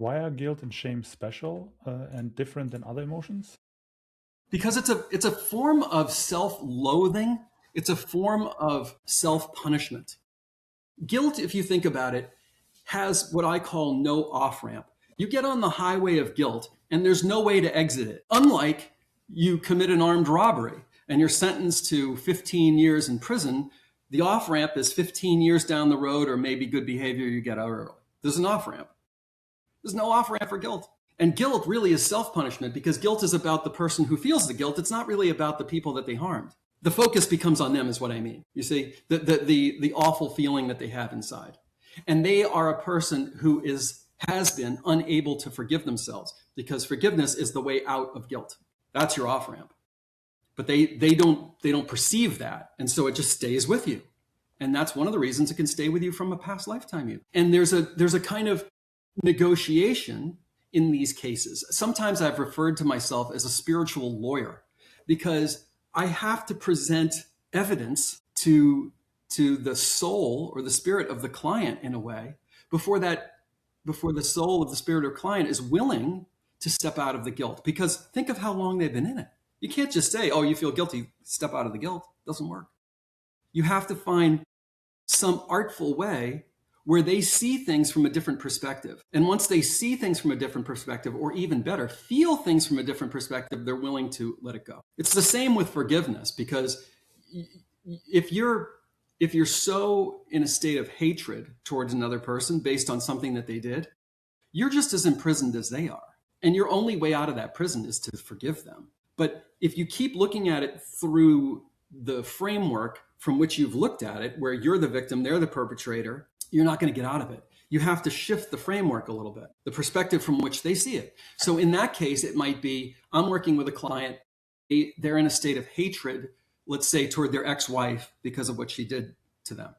Why are guilt and shame special and different than other emotions? Because it's a form of self-loathing. It's a form of self-punishment. Guilt, if you think about it, has what I call no off-ramp. You get on the highway of guilt and there's no way to exit it. Unlike you commit an armed robbery and you're sentenced to 15 years in prison, the off-ramp is 15 years down the road, or maybe good behavior, you get out early. There's an off-ramp. There's no off-ramp for guilt. And guilt really is self-punishment, because guilt is about the person who feels the guilt. It's not really about the people that they harmed. The focus becomes on them is what I mean. You see, the awful feeling that they have inside. And they are a person who has been unable to forgive themselves, because forgiveness is the way out of guilt. That's your off-ramp. But they don't perceive that. And so it just stays with you. And that's one of the reasons it can stay with you from a past lifetime. And there's a kind of negotiation in these cases. Sometimes I've referred to myself as a spiritual lawyer, because I have to present evidence to the soul or the spirit of the client in a way before the soul of the spirit or client is willing to step out of the guilt. Because think of how long they've been in it. You can't just say, oh, you feel guilty, step out of the guilt. It doesn't work. You have to find some artful way where they see things from a different perspective. And once they see things from a different perspective, or even better, feel things from a different perspective, they're willing to let it go. It's the same with forgiveness, because if you're so in a state of hatred towards another person based on something that they did, you're just as imprisoned as they are. And your only way out of that prison is to forgive them. But if you keep looking at it through the framework from which you've looked at it, where you're the victim, they're the perpetrator, you're not going to get out of it. You have to shift the framework a little bit, the perspective from which they see it. So in that case, it might be, I'm working with a client, they're in a state of hatred, let's say toward their ex-wife because of what she did to them.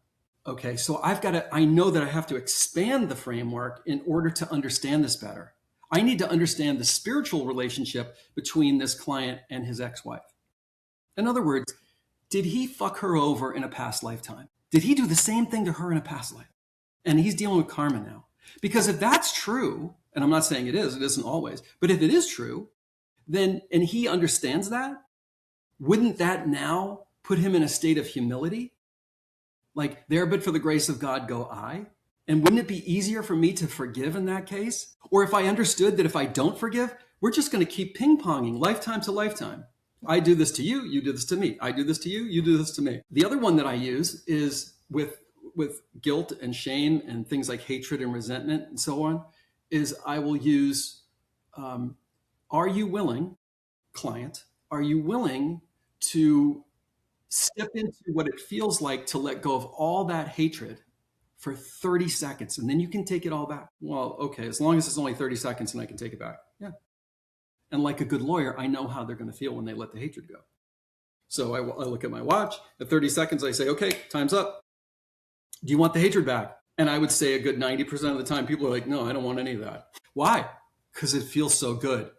Okay, so I know that I have to expand the framework in order to understand this better. I need to understand the spiritual relationship between this client and his ex-wife. In other words, did he fuck her over in a past lifetime? Did he do the same thing to her in a past life? And he's dealing with karma now. Because if that's true, and I'm not saying it isn't always, but if it is true, then, and he understands that, wouldn't that now put him in a state of humility? Like, there but for the grace of God go I? And wouldn't it be easier for me to forgive in that case? Or if I understood that if I don't forgive, we're just going to keep ping-ponging lifetime to lifetime. I do this to you, you do this to me. I do this to you, you do this to me. The other one that I use is with guilt and shame and things like hatred and resentment and so on, is I will use, are you willing, client, are you willing to step into what it feels like to let go of all that hatred for 30 seconds, and then you can take it all back? Well, okay, as long as it's only 30 seconds and I can take it back. Yeah. And like a good lawyer, I know how they're going to feel when they let the hatred go. So I look at my watch. At 30 seconds, I say, okay, time's up. Do you want the hatred back? And I would say a good 90% of the time, people are like, no, I don't want any of that. Why? Because it feels so good.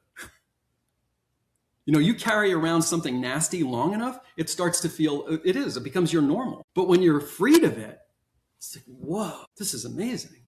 You know, you carry around something nasty long enough, it starts to feel, it becomes your normal. But when you're freed of it, it's like, whoa, this is amazing.